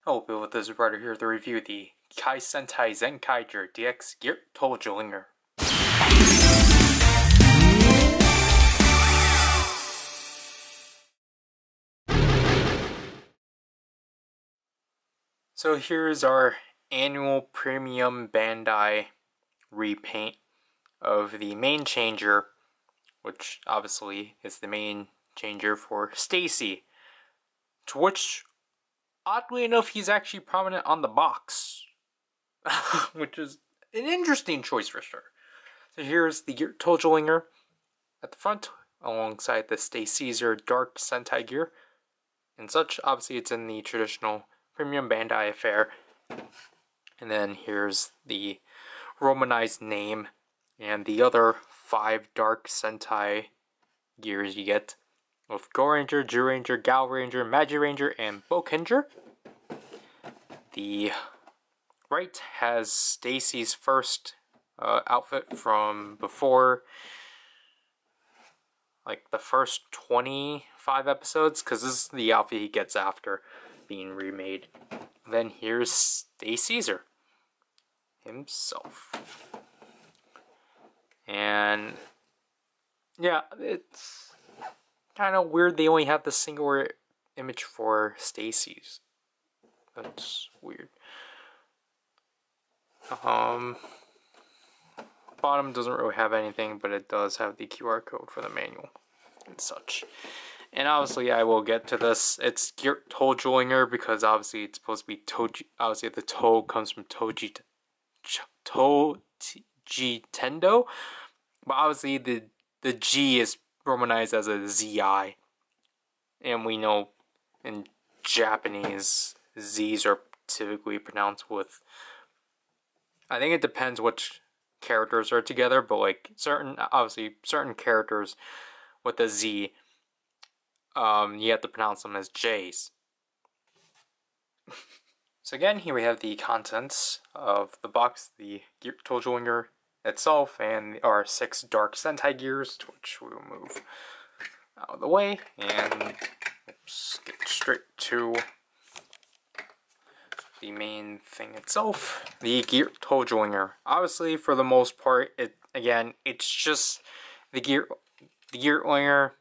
Hello people, this is Ryder here to review the Kikai Sentai Zenkaiger DX Geartozinger. So here's our annual premium Bandai repaint of the main changer, which obviously is the main changer for Stacy, to which oddly enough he's actually prominent on the box, which is an interesting choice for sure. So here's the Geartozinger at the front, alongside the Stay Caesar Dark Sentai gear and such. Obviously it's in the traditional premium Bandai affair. And then here's the romanized name and the other 5 Dark Sentai gears you get, with Go Ranger, Jew Ranger, Gal Ranger, Magi Ranger, and Bokenger. The right has Stacy's first outfit from before, like the first 25 episodes, because this is the outfit he gets after being remade. Then here's Stay Caesar himself. And yeah, it's kind of weird they only have the singular image for Stacy's. That's weird. Bottom doesn't really have anything, but it does have the QR code for the manual and such. And obviously I will get to this. It's Geartozinger because obviously it's supposed to be Toji. Obviously the toe comes from Toji Tendo, but obviously the G is romanized as a ZI, and we know in Japanese Z's are typically pronounced with, I think it depends which characters are together, but like certain characters with a Z, you have to pronounce them as J's. So again, here we have the contents of the box, the Geartozinger itself, and our 6 Dark Sentai gears, which we will move out of the way, and let's get straight to the main thing itself, the Geartozinger. Obviously, for the most part, it's just the Geartozinger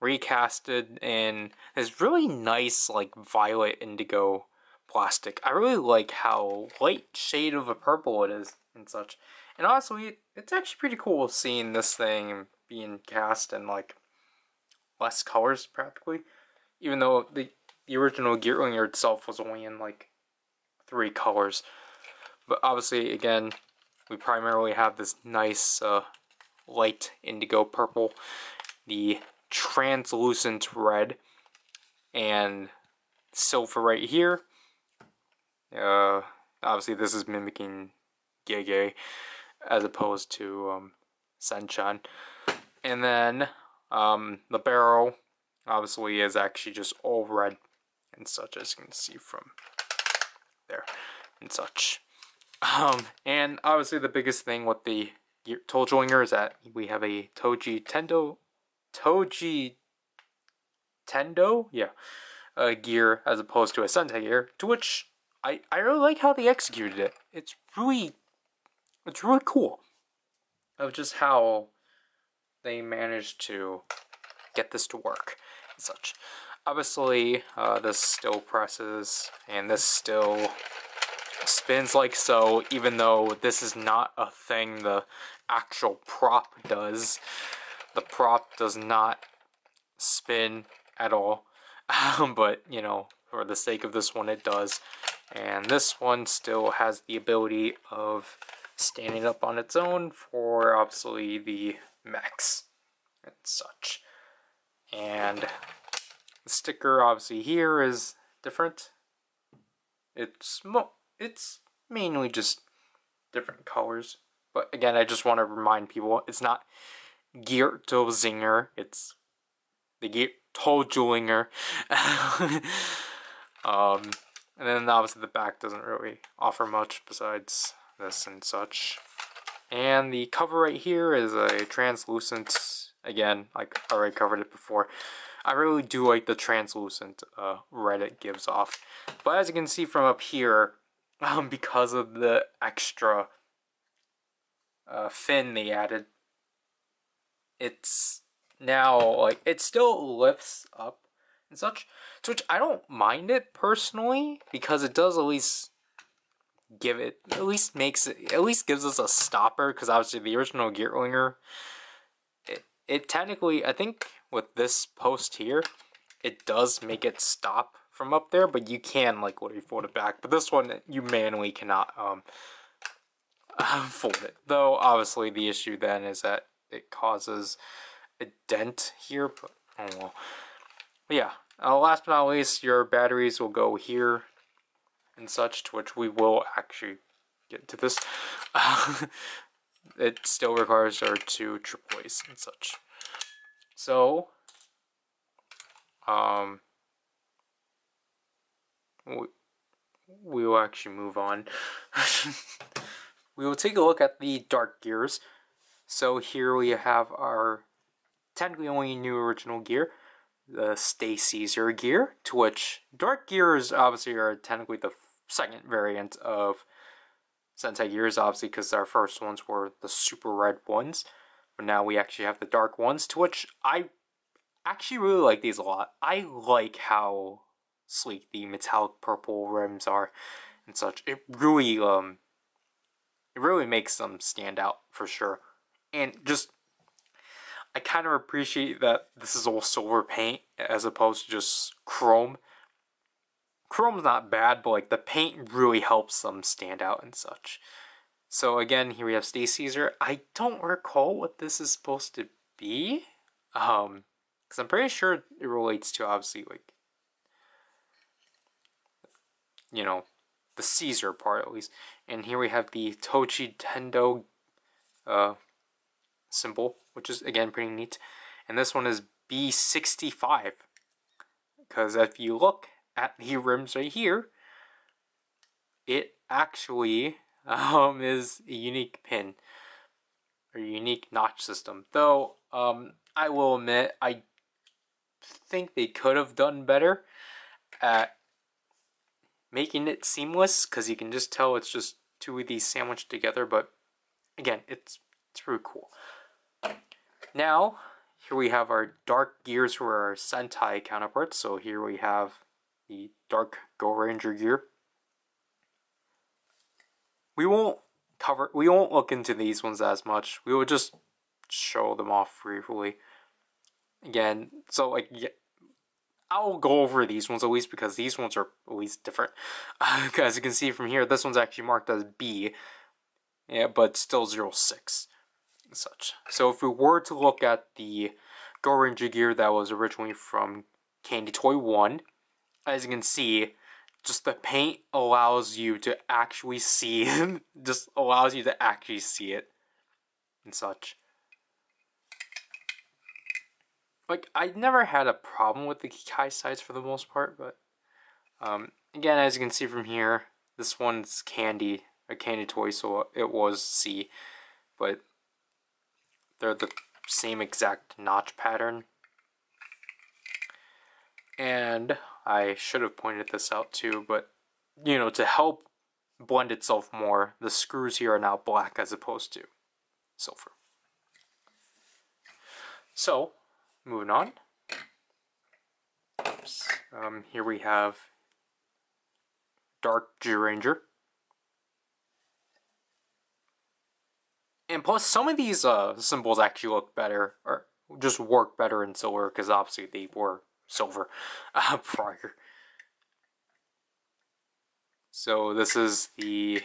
recasted in this really nice, like, violet indigo plastic. I really like how light shade of a purple it is and such. And honestly, it's actually pretty cool seeing this thing being cast in, like, less colors, practically. Even though the original Geartozinger itself was only in, like, 3 colors. But obviously, again, we primarily have this nice light indigo purple, the translucent red, and silver right here. Obviously this is mimicking Gege as opposed to Senchan. And then the barrel obviously is actually just all red and such, as you can see from there and such. And obviously the biggest thing with the Geartozinger is that we have a Toji Tendo, gear as opposed to a Sentai gear, to which I really like how they executed it. It's really cool of just how they managed to get this to work and such. Obviously, this still presses, and this still spins like so, even though this is not a thing the actual prop does. The prop does not spin at all, but, you know, for the sake of this one, it does. And this one still has the ability of standing up on its own for, obviously, the mechs and such. And the sticker, obviously, here is different. It's mainly just different colors. But again, I just want to remind people, it's not Geartozinger, it's the Geartozinger. And then obviously the back doesn't really offer much besides this and such. And the cover right here is a translucent, again, like I already covered it before, I really do like the translucent red it gives off. But as you can see from up here, because of the extra fin they added, it's now like it still lifts up and such. To which I don't mind it personally, because it does at least give it, at least gives us a stopper. Because obviously the original Geartozinger, it technically, I think with this post here, it does make it stop from up there, but you can like literally fold it back. But this one you manually cannot fold it. Though obviously the issue then is that it causes a dent here. But oh well. But yeah. Last but not least, your batteries will go here and such, to which we will actually get to this. It still requires our 2 AAAs and such. So, we will actually move on. We will take a look at the dark gears. So here we have our technically only new original gear, the Stay Caesar gear, to which dark gears obviously are technically the second variant of Sentai gears, obviously because our first ones were the super red ones, but now we actually have the dark ones, to which I actually really like these a lot. I like how sleek the metallic purple rims are and such. It really makes them stand out for sure. And just, I kind of appreciate that this is all silver paint as opposed to just chrome. Chrome's not bad, but like the paint really helps them stand out and such. So again, here we have Stay Caesar. I don't recall what this is supposed to be. Because I'm pretty sure it relates to obviously like, you know, the Caesar part at least. And here we have the Tochi Tendo symbol, which is again pretty neat. And this one is B65. Because if you look at the rims right here, it actually is a unique pin or unique notch system. Though I will admit, I think they could have done better at making it seamless, because you can just tell it's just 2 of these sandwiched together. But again, it's really cool. Now here we have our dark gears for our Sentai counterparts. So here we have the dark Go Ranger gear. We won't look into these ones as much. We will just show them off briefly. Again, so like, yeah, I'll go over these ones at least, because these ones are at least different. As you can see from here, this one's actually marked as B, yeah, but still 06 and such. So if we were to look at the Go Ranger gear that was originally from Candy Toy 1, as you can see, just the paint allows you to actually see it. Just allows you to actually see it and such. Like, I never had a problem with the Kikai sides for the most part, but again, as you can see from here, this one's a candy toy, so it was C, but they're the same exact notch pattern. And I should have pointed this out too, but you know, to help blend itself more, the screws here are now black as opposed to silver. So, moving on. Here we have Dark Gearanger. And plus, some of these symbols actually look better, or just work better in silver, because obviously they were silver prior. So this is the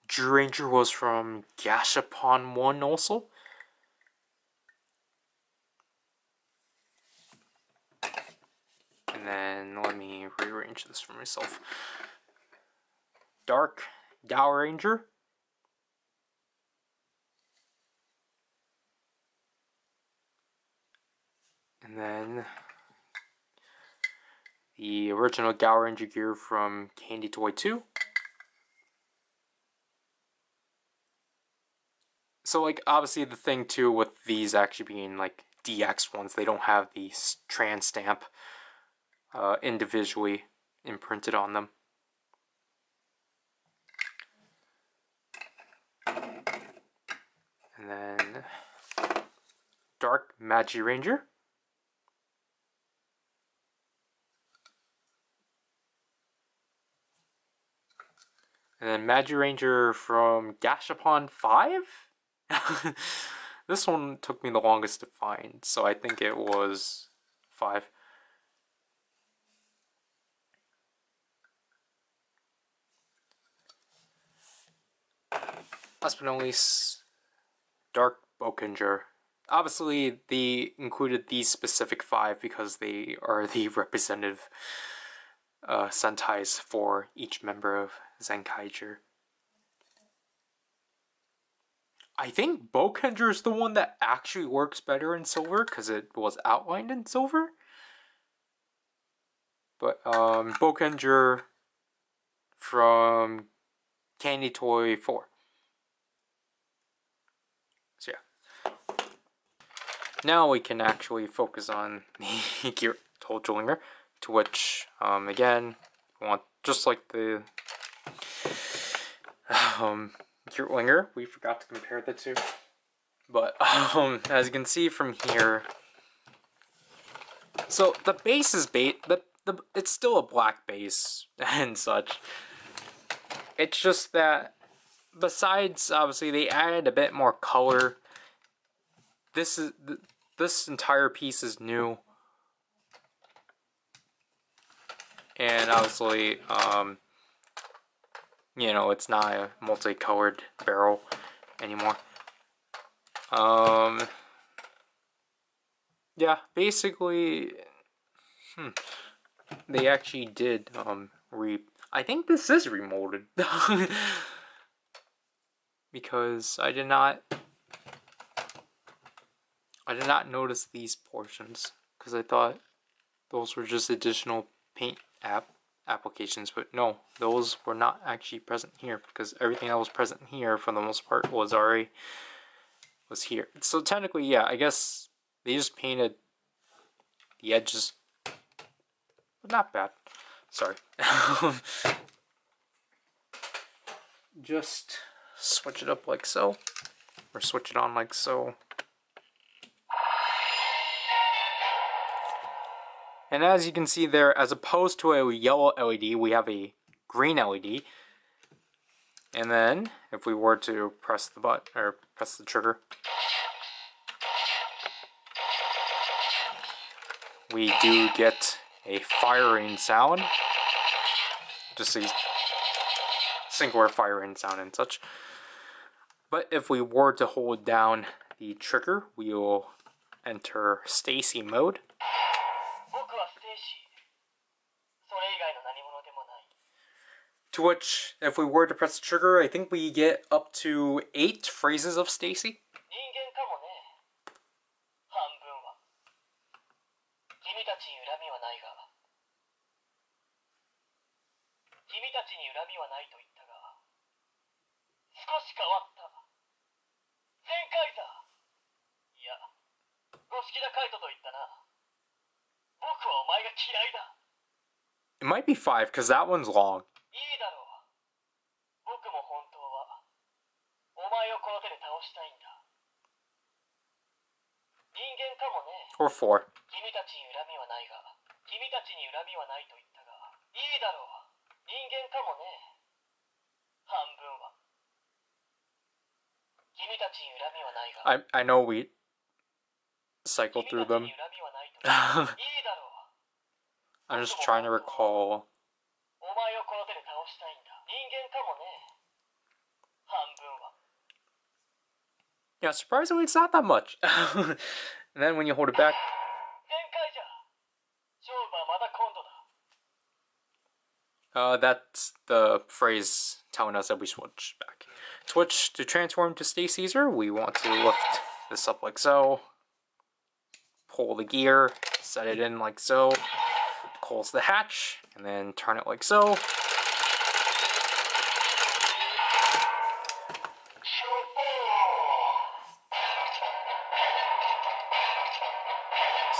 Gearanger, was from Gashapon 1 also. And then let me rearrange this for myself. Dark Dow-Ranger. And then the original Dow-Ranger gear from Candy Toy 2. So like, obviously the thing too with these actually being like DX ones, they don't have the trans stamp individually imprinted on them. And then Dark Magi Ranger. And then Magi Ranger from Gashapon 5? This one took me the longest to find, so I think it was 5. Last but not least, Dark Bokenger. Obviously, they included these specific 5 because they are the representative Sentais for each member of Zenkaiger. I think Bokenger is the one that actually works better in silver because it was outlined in silver. But Bokenger from Candy Toy 4. So yeah. Now we can actually focus on the Geartozinger, to which, again, we want, just like the Geartozinger, we forgot to compare the two. But as you can see from here, so the base is it's still a black base and such. It's just that besides, obviously, they added a bit more color. This entire piece is new, and obviously, you know, it's not a multicolored barrel anymore. Yeah, basically, they actually did I think this is remolded because I did not notice these portions because I thought those were just additional paint applications, but no, those were not actually present here because everything that was present here for the most part was here. So technically, yeah, I guess they just painted the edges, but not bad. Sorry. Just switch it up like so, or switch it on like so. And as you can see there, as opposed to a yellow LED, we have a green LED. And then, if we were to press the button, or press the trigger, we do get a firing sound. Just a singular firing sound and such. But if we were to hold down the trigger, we will enter Stacy mode. To which, if we were to press the trigger, I think we get up to 8 phrases of Stacy. It might be 5, because that one's long. Or 4. I know we cycled through them. I'm just trying to recall. Yeah, surprisingly, it's not that much. And then when you hold it back, that's the phrase telling us that we switch back. Switch to transform to Stay Caesar. We want to lift this up like so. Pull the gear, set it in like so. Close the hatch, and then turn it like so.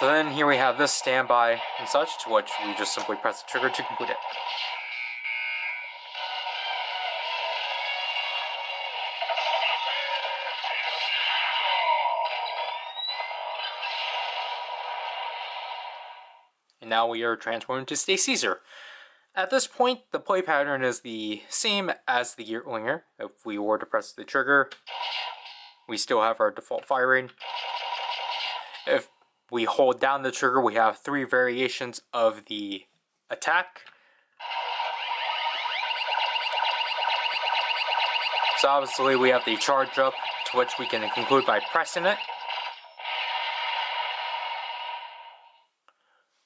So then here we have this standby and such, to which we just simply press the trigger to complete it. And now we are transformed to Stay Caesar. At this point, the play pattern is the same as the Geartozinger. If we were to press the trigger, we still have our default firing. If we hold down the trigger, we have 3 variations of the attack. So obviously we have the charge up, to which we can conclude by pressing it.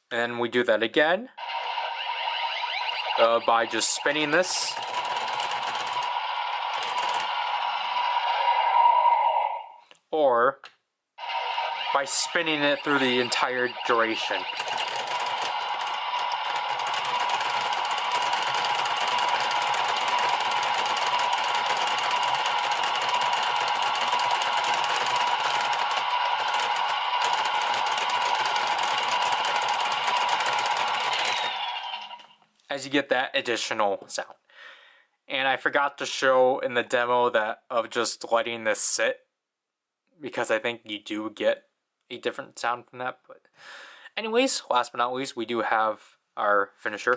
And then we do that again by just spinning this. Or by spinning it through the entire duration. As you get that additional sound. And I forgot to show in the demo that of just letting this sit, because I think you do get a different sound from that. But anyways, last but not least, we do have our finisher.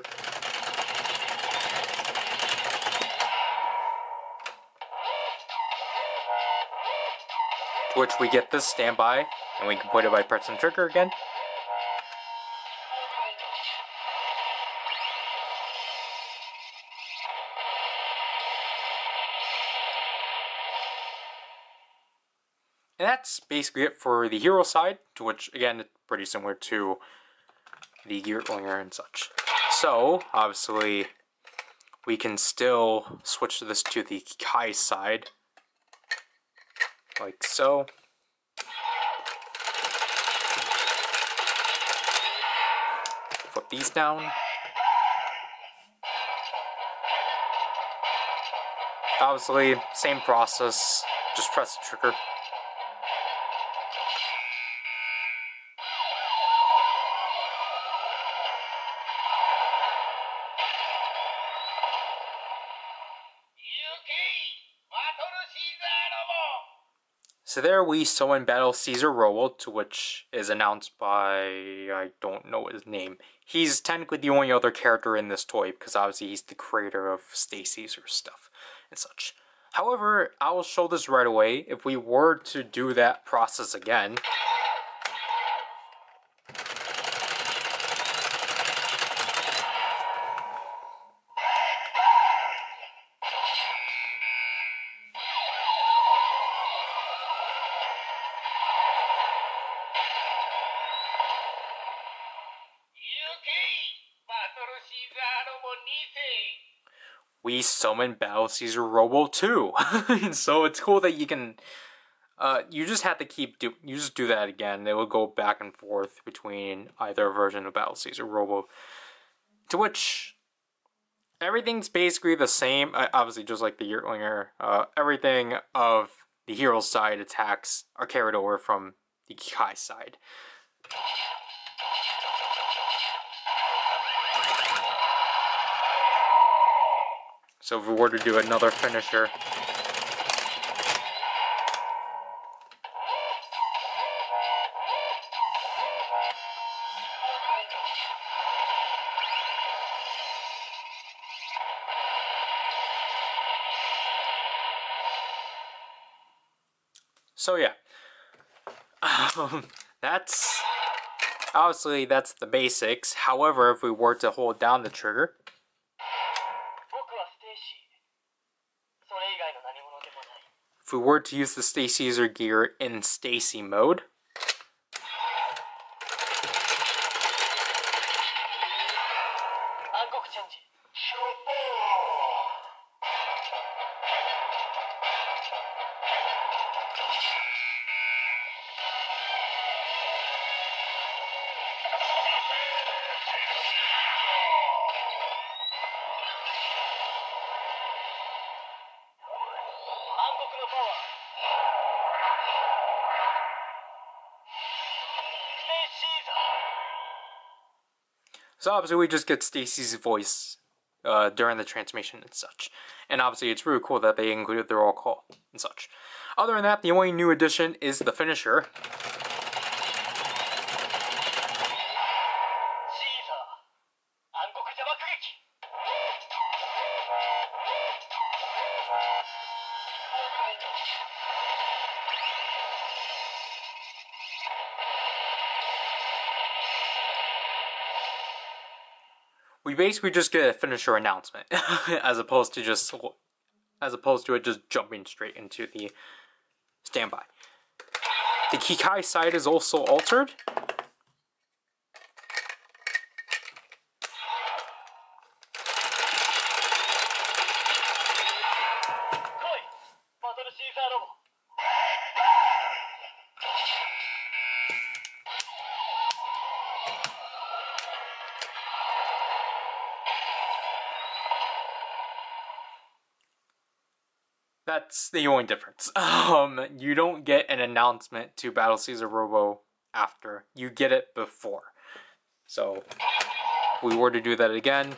To which we get this standby, and we complete it by pressing the trigger again. And that's basically it for the hero side, to which, again, it's pretty similar to the Geartozinger and such. So, obviously, we can still switch this to the Kikai side, like so. Flip these down. Obviously, same process, just press the trigger. So there we summon Battle Caesar Robo, to which is announced by, I don't know his name. He's technically the only other character in this toy, because obviously he's the creator of Stay Caesar stuff and such. However, I will show this right away. If we were to do that process again, we summon Battle Caesar Robo 2. So it's cool that you can, you just have to you just do that again. It will go back and forth between either version of Battle Caesar Robo. To which, everything's basically the same, obviously just like the Geartozinger. Everything of the hero side attacks are carried over from the Kikai side. So if we were to do another finisher, so yeah, that's obviously that's the basics. However, if we were to hold down the trigger, if we were to use the Stay Caesar gear in Stacy mode, So obviously we just get Stacy's voice during the transmission and such. And obviously it's really cool that they included their roll call and such. Other than that, the only new addition is the finisher. We basically just get a finisher announcement, as opposed to it just jumping straight into the standby. The Kikai side is also altered. That's the only difference. You don't get an announcement to Battle Caesar Robo after. You get it before. So, if we were to do that again,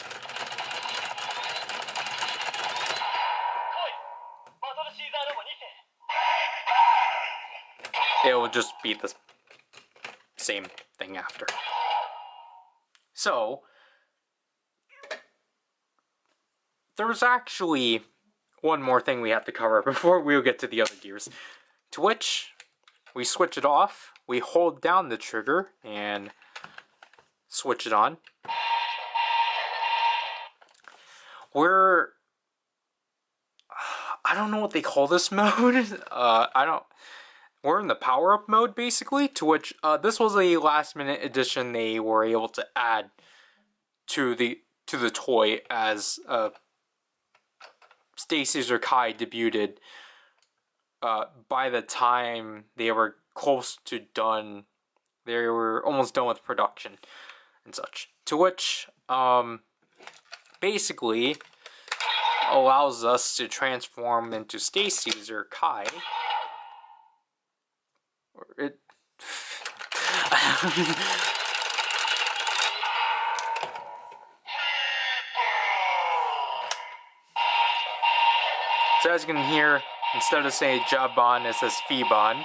it will just be the same thing after. So, there's actually one more thing we have to cover before we'll get to the other gears. To which, we switch it off, we hold down the trigger, and switch it on. I don't know what they call this mode. We're in the power-up mode, basically, to which, this was a last-minute addition they were able to add to the toy as, Stacy's or Kai debuted. By the time they were close to done, they were almost done with production and such. To which, basically allows us to transform into Stacy's or Kai. So as you can hear, instead of saying Jabon, it says Fibon.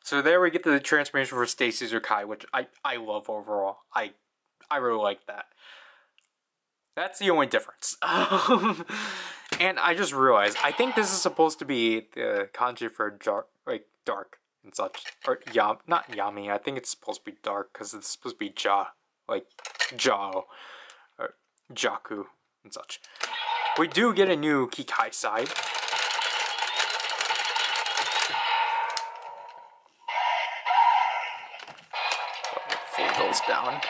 So there we get to the transformation for Stacy's or Kai, which I love overall. I really like that. That's the only difference. And I just realized, I think this is supposed to be the kanji for dark and such. Or not yami, I think it's supposed to be dark, because it's supposed to be jao, or jaku and such. We do get a new Kikai side. Fold those down.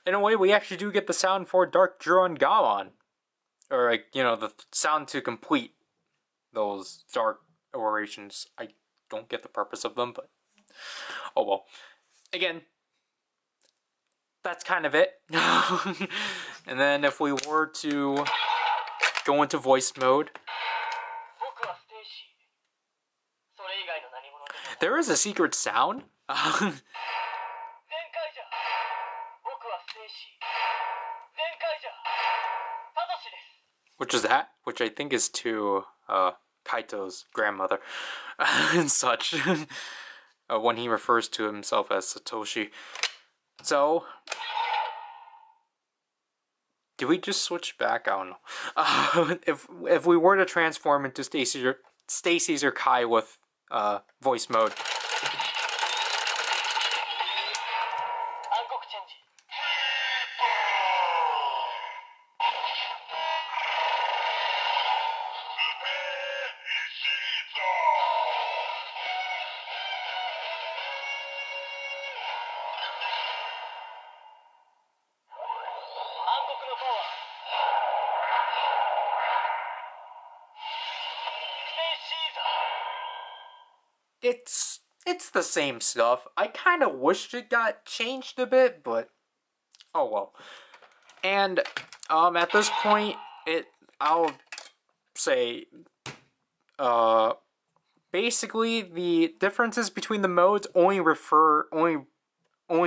In a way, we actually do get the sound for Dark Juron Gaon. Or, the sound to complete those dark orations. I don't get the purpose of them, but oh well. Again, that's kind of it. And then if we were to go into voice mode, there is a secret sound. Which is that? Which I think is to Kaito's grandmother and such. When he refers to himself as Satoshi. So, do we just switch back? I don't know. If we were to transform into Stacy's or Kai with voice mode. it's the same stuff. I kind of wished it got changed a bit, but oh well. And at this point, I'll say basically the differences between the modes only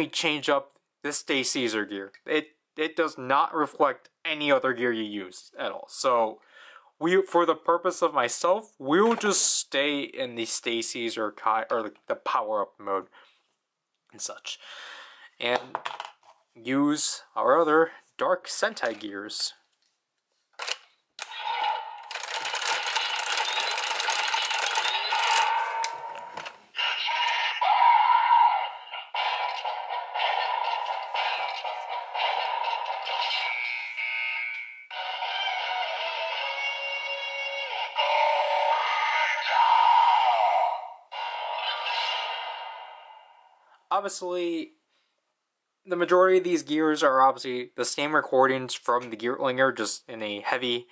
change up the Stay Caesar gear. It does not reflect any other gear you use at all. So for the purpose of myself, we'll just stay in the Stay Caesar or the power up mode and such, and use our other Dark Sentai gears. Obviously, the majority of these gears are obviously the same recordings from the Geartozinger, just in a heavy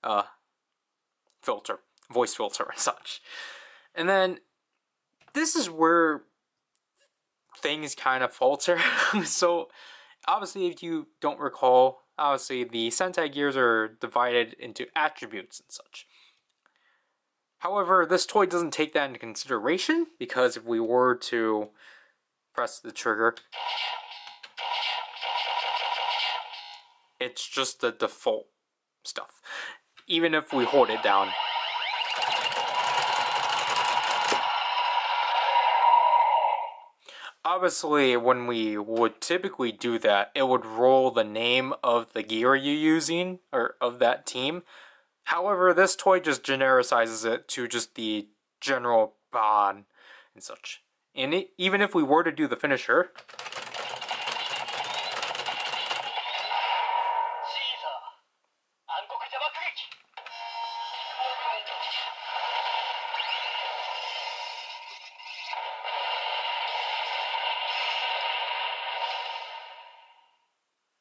voice filter and such. And then this is where things kind of falter. So obviously, if you don't recall, obviously the Sentai gears are divided into attributes and such. However, this toy doesn't take that into consideration, because if we were to press the trigger, it's just the default stuff, even if we hold it down. Obviously, when we would typically do that, it would roll the name of the gear you're using, or of that team. However, this toy just genericizes it to just the general Ban and such. And even if we were to do the finisher,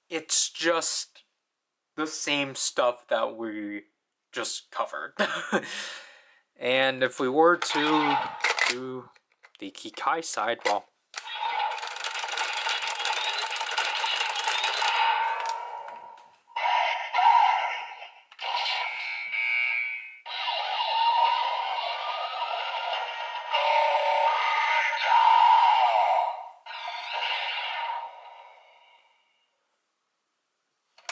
it's just the same stuff that we just covered. And if we were to do the Kikai side, well,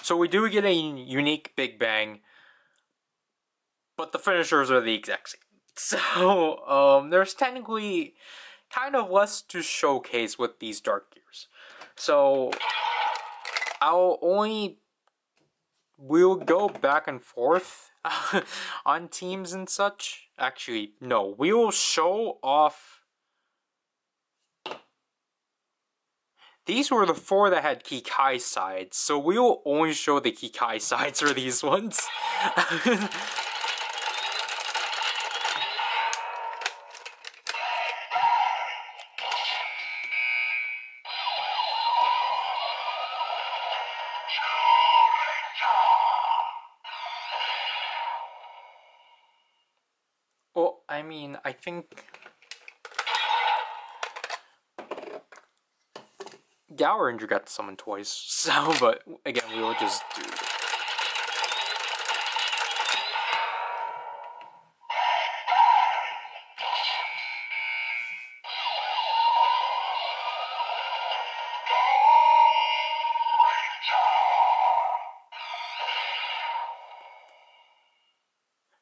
so we do get a unique Big Bang, but the finishers are the exact same. So, there's technically kind of less to showcase with these dark gears. So, we'll go back and forth on teams and such. Actually, no, we will show off. These were the 4 that had Kikai sides, so we will only show the Kikai sides for these ones. Well, I mean, I think Gowringer got summon toys, so, but again, we will just do.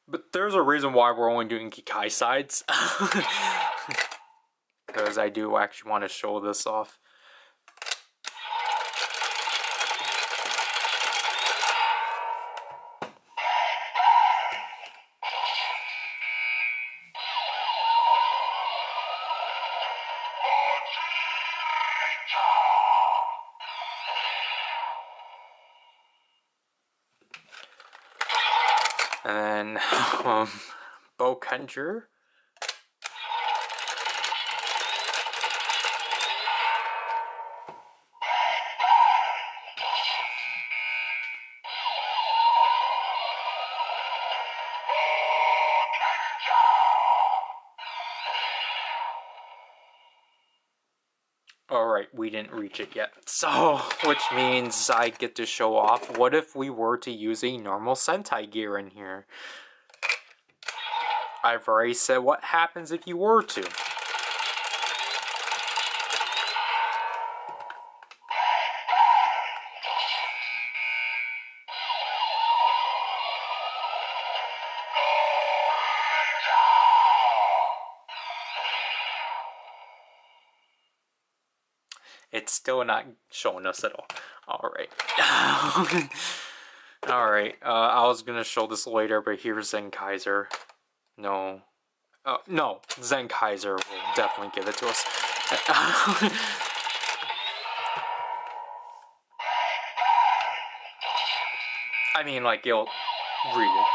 But there's a reason why we're only doing Kikai sides. Because I do actually want to show this off. And then, Bokenger. Alright, we didn't reach it yet. So, which means I get to show off. What if we were to use a normal Sentai gear in here? I've already said what happens if you were to. It's still not showing us at all. Alright. Alright, I was gonna show this later, but here's Zenkaiser. No. No, Zenkaiser will definitely give it to us. I mean, like, you'll read it.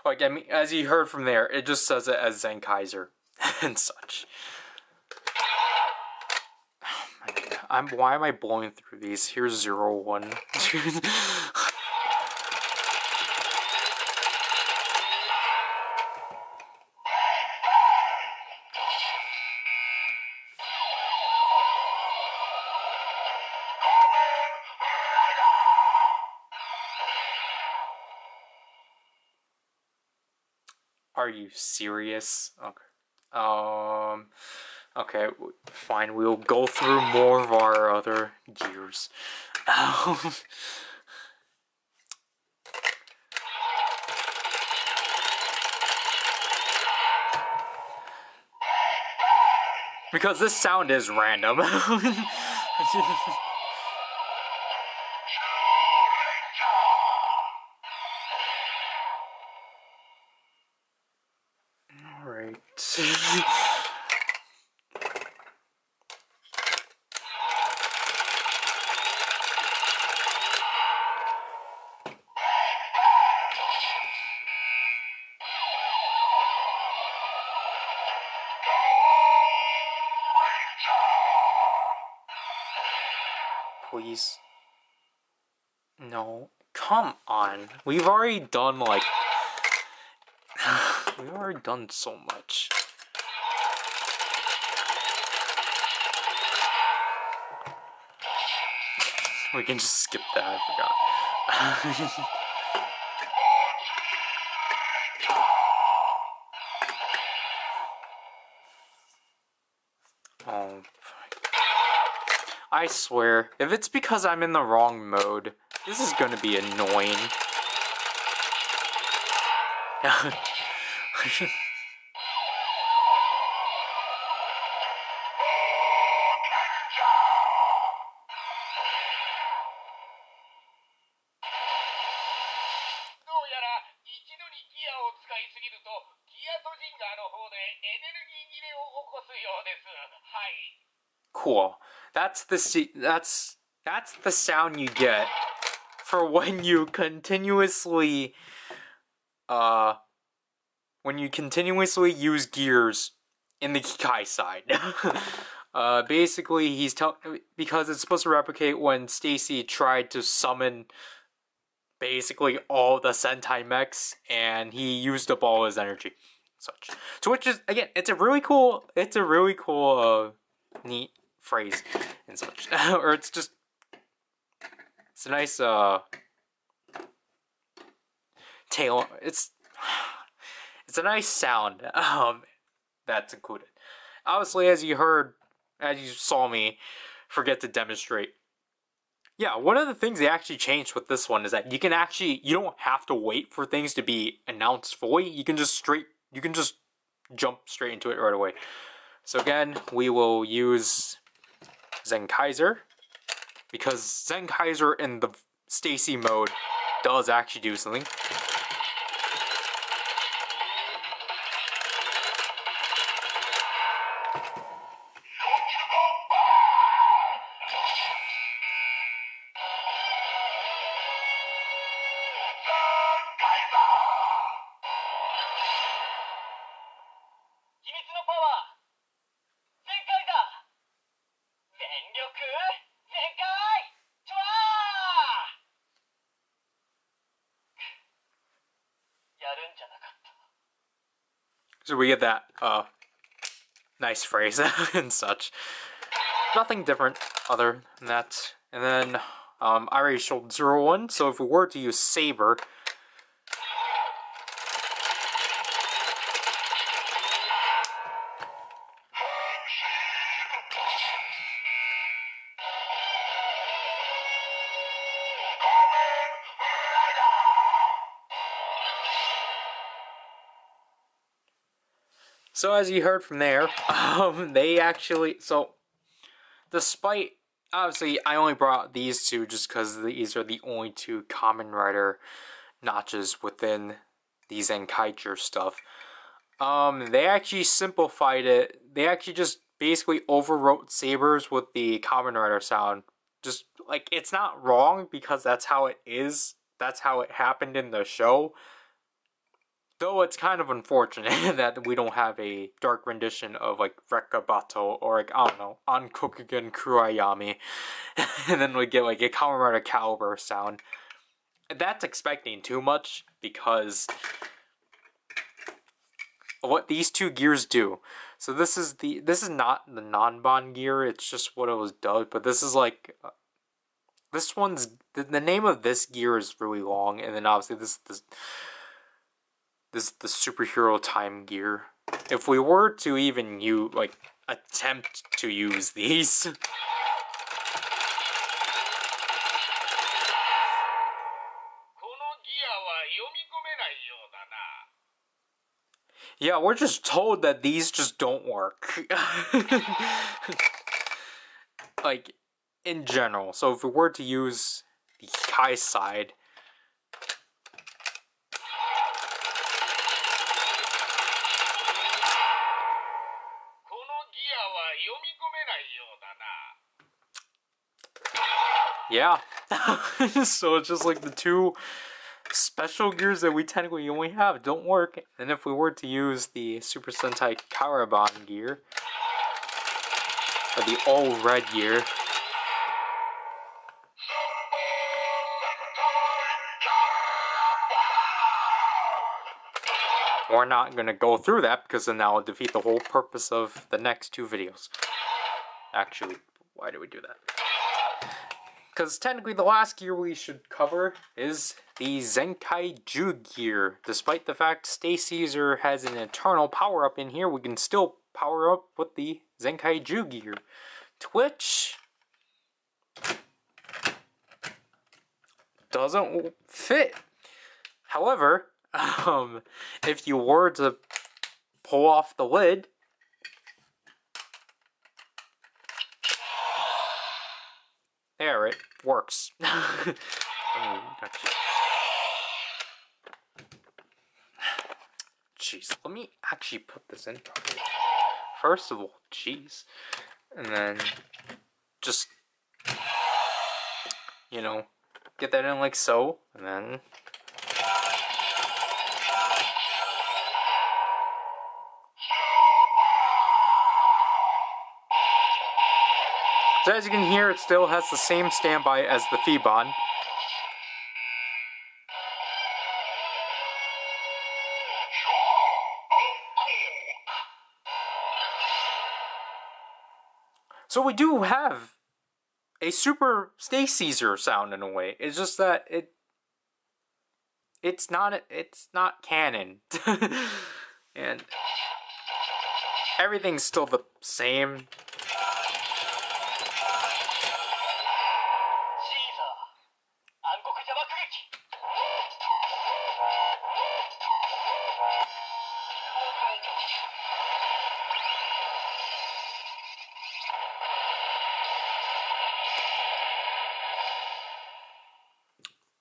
Like, I mean, as you heard from there, it just says it as Zenkaiser and such. Why am I blowing through these? Here's 01. Are you serious? Okay. Okay, fine. We'll go through more of our other gears. Because this sound is random. Alright. Please. No. Come on. We've already done, like... We've already done so much. We can just skip that, I forgot. Oh. I swear, if it's because I'm in the wrong mode, this is gonna be annoying. Cool. That's the sound you get for when you continuously use gears in the Kikai side. Basically he's because it's supposed to replicate when Stacy tried to summon basically all the Sentai mechs and he used up all his energy. Such. So which is, again, it's a really cool neat phrase and such. Or it's a nice tail. It's a nice sound that's included. Obviously, as you saw me forget to demonstrate. Yeah, one of the things they actually changed with this one is that you don't have to wait for things to be announced fully. You can just jump straight into it right away. So again, we will use Zenkaiser, because Zenkaiser in the Stacy mode does actually do something. So we get that nice phrase and such. Nothing different other than that. And then I already showed 0-1, so if we were to use Saber, so as you heard from there, they actually, so despite, obviously I only brought these two just because these are the only two common Ryder notches within the Zenkaiger stuff. They actually simplified it. They actually just basically overwrote Sabers with the Kamen Rider sound. Just, like, it's not wrong because that's how it is. That's how it happened in the show. Though it's kind of unfortunate that we don't have a dark rendition of, like, Rekabato or, like, I don't know, Ankokugen Kurayami. And then we get, like, a Kamen Rider Caliber sound. That's expecting too much because what these two gears do. So this is not the non-bond gear, it's just what it was dubbed, but this is like this one's the name of this gear is really long, and then obviously this is the superhero time gear. If we were to even attempt to use these, yeah, we're just told that these just don't work. Like, in general. So if we were to use the Kikai side, yeah. So it's just like the two special gears that we technically only have don't work. And if we were to use the Super Sentai Karaban gear, or the all red gear, we're not going to go through that because then that will defeat the whole purpose of the next two videos. Actually, why do we do that? Because technically the last gear we should cover is the Zenkaiger gear. Despite the fact Stay Caesar has an eternal power-up in here, we can still power up with the Zenkaiger gear. Which doesn't fit. However, if you were to pull off the lid, there, it works. Jeez, let me actually put this in properly. First of all, jeez. And then just, you know, get that in like so, and then so as you can hear, it still has the same standby as the Phoebon. So we do have a super Stay Caesar sound in a way. It's just that it's not canon. And everything's still the same.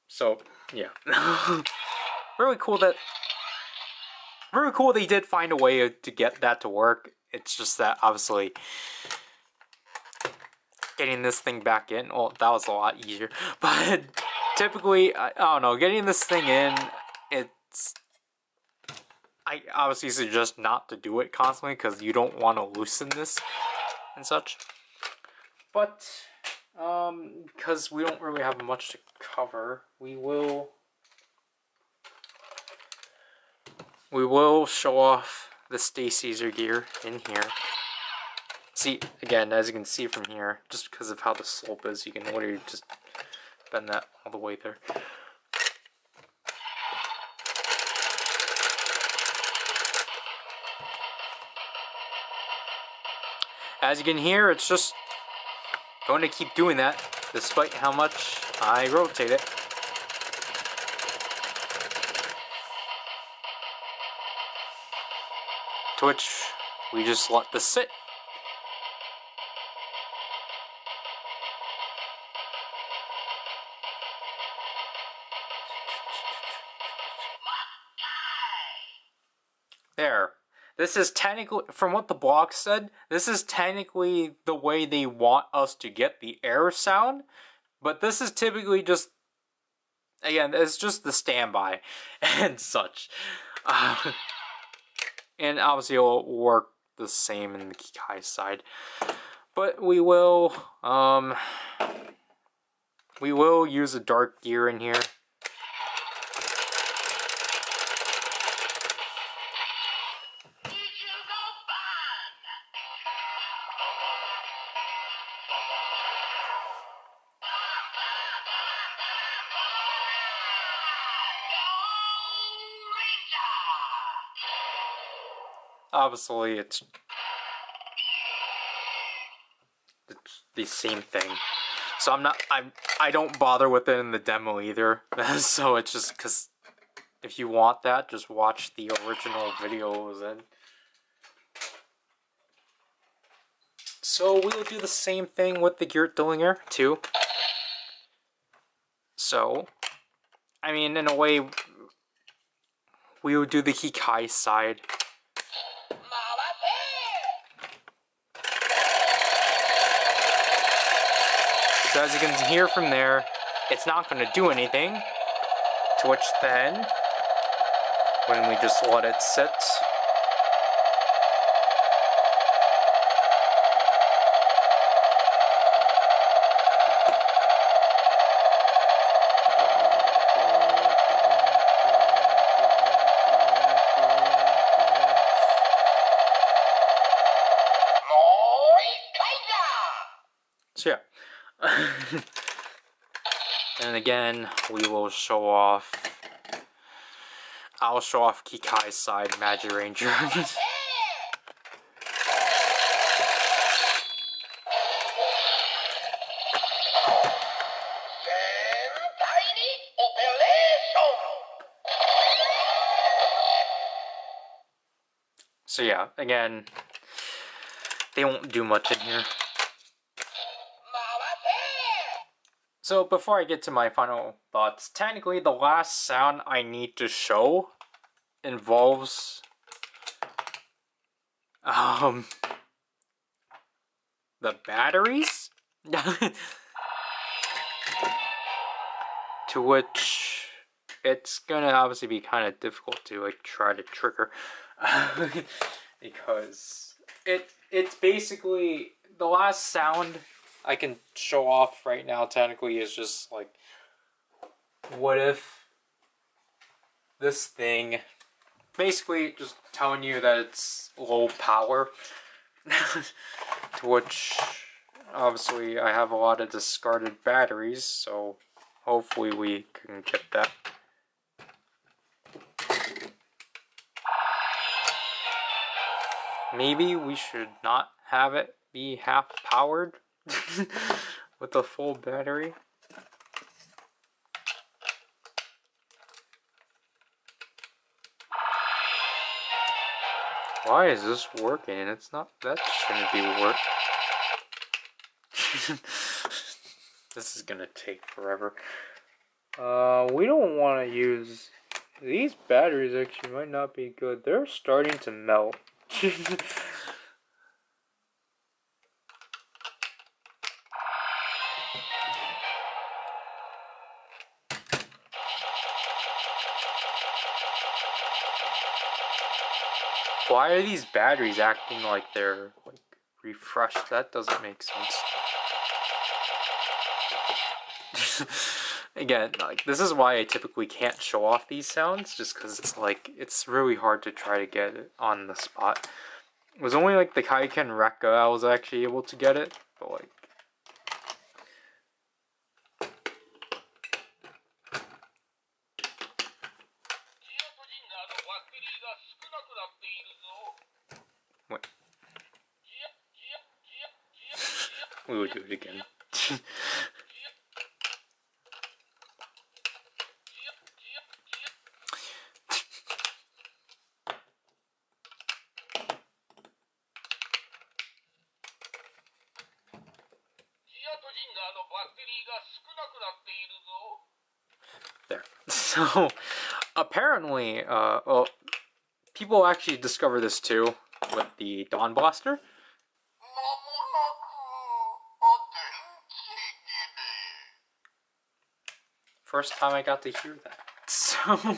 So, yeah. Really cool they did find a way to get that to work. It's just that, obviously, getting this thing back in, well, that was a lot easier. But, typically, I don't know, getting this thing in, I obviously suggest not to do it constantly, because you don't want to loosen this and such. But, because we don't really have much to cover, we will we will show off the Stacey's gear in here. See, again, as you can see from here, just because of how the slope is, you can literally just bend that all the way there. As you can hear, it's just going to keep doing that, despite how much I rotate it. To which we just let this sit. There. This is technically, from what the blog said, this is technically the way they want us to get the air sound. But this is typically just, again, it's just the standby and such. And obviously it'll work the same in the Kikai side. But we will use a dark gear in here. Obviously, it's the same thing. So I don't bother with it in the demo either. So it's just because if you want that, just watch the original videos and. So we will do the same thing with the Geartozinger too. So, I mean, in a way, we would do the Kikai side. So as you can hear from there, it's not going to do anything. To which then, when we just let it sit, so yeah. And again, we will show off. I'll show off Kikai's side, Magic Ranger. So yeah, again, they won't do much in here. So before I get to my final thoughts, technically the last sound I need to show involves the batteries. To which it's gonna obviously be kind of difficult to like try to trigger because it's basically the last sound I can show off right now technically is just like, what if this thing, basically just telling you that it's low power. To which obviously I have a lot of discarded batteries, so hopefully we can get that. Maybe we should not have it be half powered with a full battery. Why is this working? It's not, that shouldn't be work. This is gonna take forever. We don't want to use, these batteries actually might not be good. They're starting to melt. Why are these batteries acting like they're like refreshed? That doesn't make sense. again, like, this is why I typically can't show off these sounds, just because it's like, it's really hard to try to get it on the spot. It was only like the Kaiken Rekka I was actually able to get it, but like, wait. We would do it again. There. So, apparently, well, people actually discover this too with the Dawn Blaster. First time I got to hear that. So,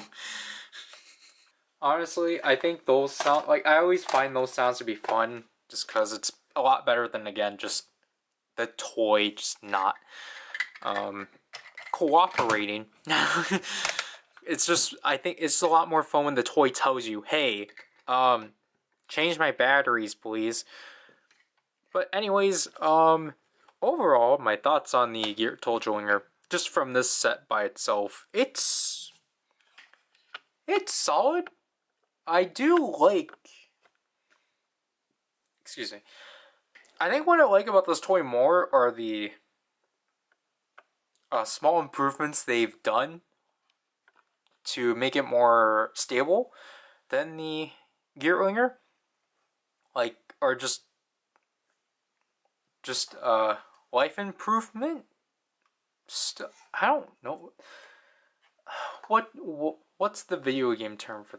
honestly, I think those sound, like, I always find those sounds to be fun just because it's a lot better than, again, just the toy just not cooperating. It's just, I think it's a lot more fun when the toy tells you, hey, change my batteries, please. But anyways, overall, my thoughts on the Geartozinger, just from this set by itself, it's solid. I do like, excuse me, I think what I like about this toy more are the small improvements they've done to make it more stable than the Geartlinger. Like, or just life improvement I don't know what's the video game term for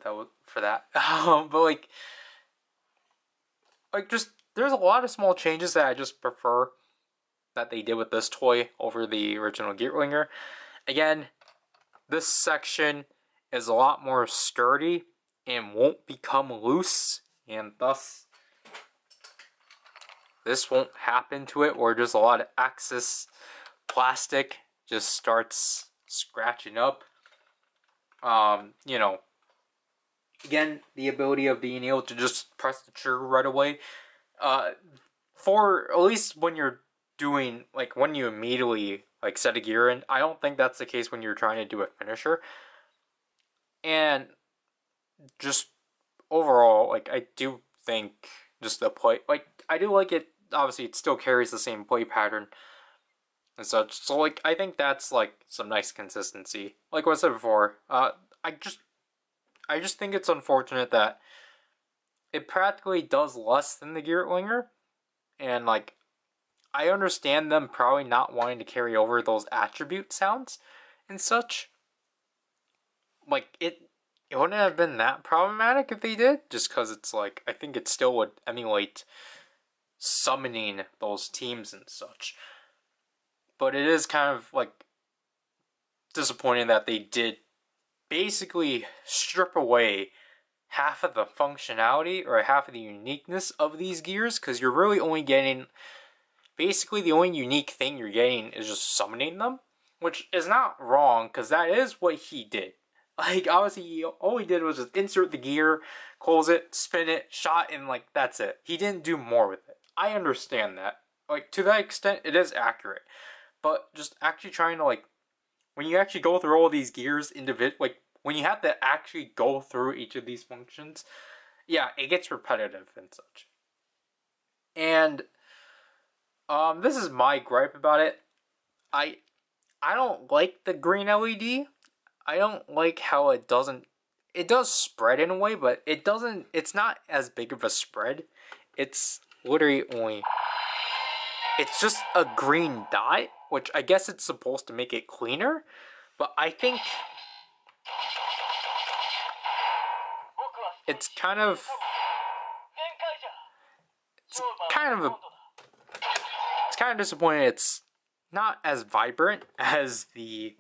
that. But like just there's a lot of small changes that I just prefer that they did with this toy over the original Geartlinger. Again, this section is a lot more sturdy and won't become loose, and thus this won't happen to it, or just a lot of excess plastic just starts scratching up. You know, again, the ability of being able to just press the trigger right away. For at least when you're doing, like, when you immediately like set a gear in, I don't think that's the case when you're trying to do a finisher. And just overall, like, I do think just the play, like, I do like it. Obviously, it still carries the same play pattern and such. So, like, I think that's like some nice consistency. Like what I said before, I just think it's unfortunate that it practically does less than the Geartlinger, and like, I understand them probably not wanting to carry over those attribute sounds and such. Like, it wouldn't have been that problematic if they did, just because it's like, I think it still would emulate summoning those teams and such. But it is kind of like disappointing that they did basically strip away half of the functionality or half of the uniqueness of these gears, because you're really only getting, basically the only unique thing you're getting is just summoning them, which is not wrong, because that is what he did. Like, obviously, all he did was just insert the gear, close it, spin it, shot, and like, that's it. He didn't do more with it. I understand that. Like, to that extent, it is accurate. But just actually trying to, like, when you actually go through all these gears like, when you have to actually go through each of these functions, yeah, it gets repetitive and such. And this is my gripe about it. I don't like the green LED. I don't like how it does spread in a way, but it's not as big of a spread. It's literally it's just a green dot, which I guess it's supposed to make it cleaner, but I think it's kind of disappointing. It's not as vibrant as the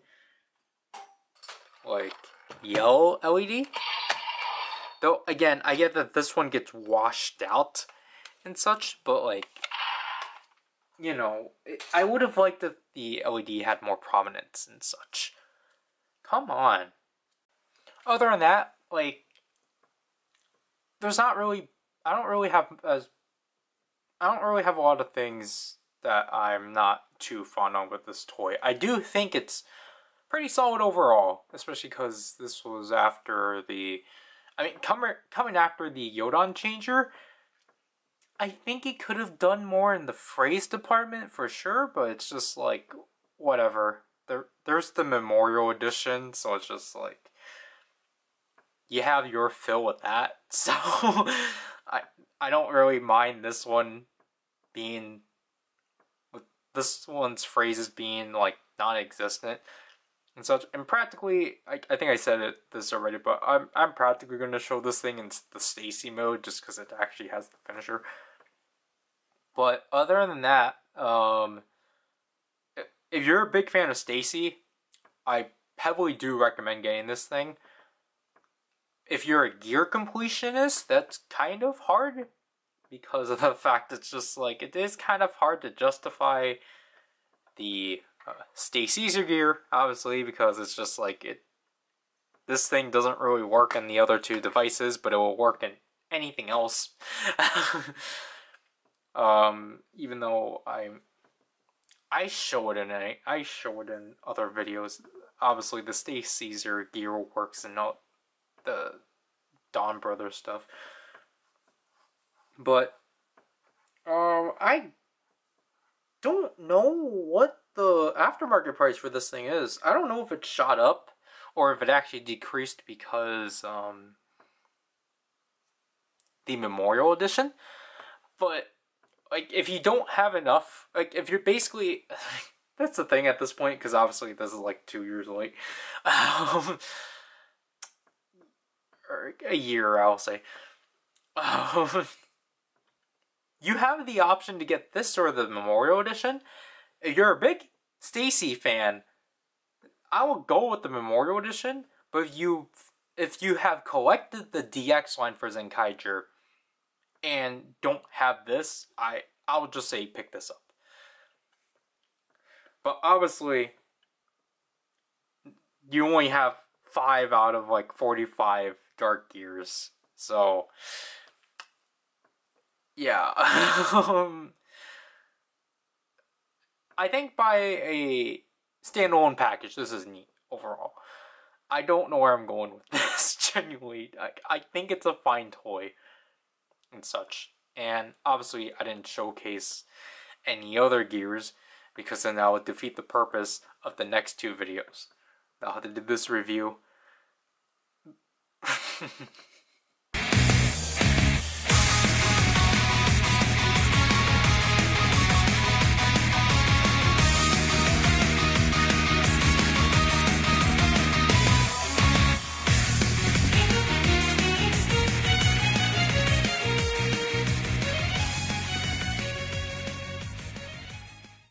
like yellow LED. Though again, I get that this one gets washed out and such, but like, you know, I would have liked if the LED had more prominence and such. Come on. Other than that, like, there's not really. I don't really have as. I don't really have a lot of things that I'm not too fond of with this toy. I do think it's pretty solid overall, especially because this was after the. I mean, coming after the Yodon changer. I think it could have done more in the phrase department for sure, but it's just like whatever. There's the memorial edition, so it's just like you have your fill with that. So I I don't really mind this one being with this one's phrases being like non-existent and such. And practically, I think I said this already, but I'm practically going to show this thing in the Stacy mode just because it actually has the finisher. But other than that, if you're a big fan of Stacy, I heavily do recommend getting this thing. If you're a gear completionist, that's kind of hard because of the fact it's just like it is kind of hard to justify the Stacy's gear, obviously, because it's just like it. This thing doesn't really work in the other two devices, but it will work in anything else. Even though I show it in other videos. Obviously, the Stacy's gear works in all the Don Brothers stuff, but I don't know what the aftermarket price for this thing is. I don't know if it shot up or if it actually decreased because the Memorial Edition. But like, if you don't have enough, like, if you're basically that's the thing at this point, because obviously this is like 2 years late, or a year, I'll say. You have the option to get this or the Memorial Edition. If you're a big Stacy fan, I will go with the Memorial Edition. But if you have collected the DX line for Zenkaiger and don't have this, I would just say pick this up. But obviously, you only have 5 out of like 45 Dark Gears, so yeah. I think by a standalone package, this is neat overall. I don't know where I'm going with this, genuinely. I think it's a fine toy and such. And obviously, I didn't showcase any other gears because then that would defeat the purpose of the next 2 videos. Now, to do this review.